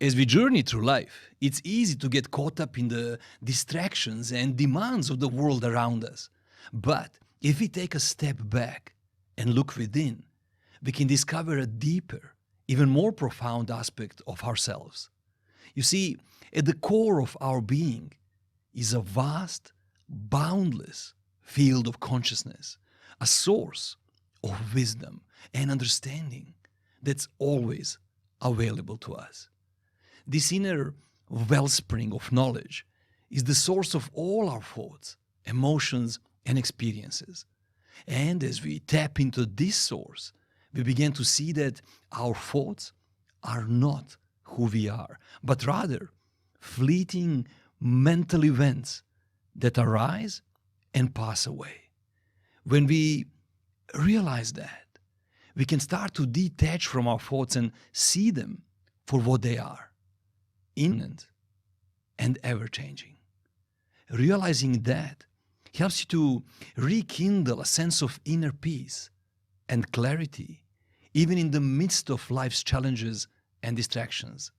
As we journey through life, it's easy to get caught up in the distractions and demands of the world around us. But if we take a step back and look within, we can discover a deeper, even more profound aspect of ourselves. You see, at the core of our being is a vast, boundless field of consciousness, a source of wisdom and understanding that's always available to us. This inner wellspring of knowledge is the source of all our thoughts, emotions, and experiences. And as we tap into this source, we begin to see that our thoughts are not who we are, but rather fleeting mental events that arise and pass away. When we realize that, we can start to detach from our thoughts and see them for what they are, immanent and ever-changing. Realizing that helps you to rekindle a sense of inner peace and clarity, even in the midst of life's challenges and distractions.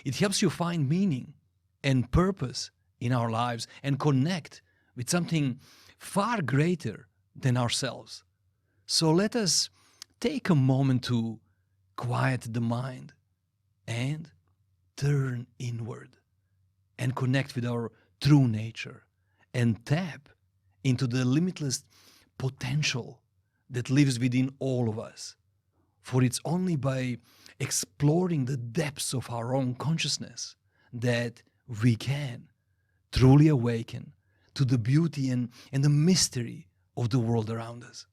It helps you find meaning and purpose in our lives and connect with something far greater than ourselves. So let us take a moment to quiet the mind and turn inward and connect with our true nature and tap into the limitless potential that lives within all of us. For it's only by exploring the depths of our own consciousness that we can truly awaken to the beauty and the mystery of the world around us.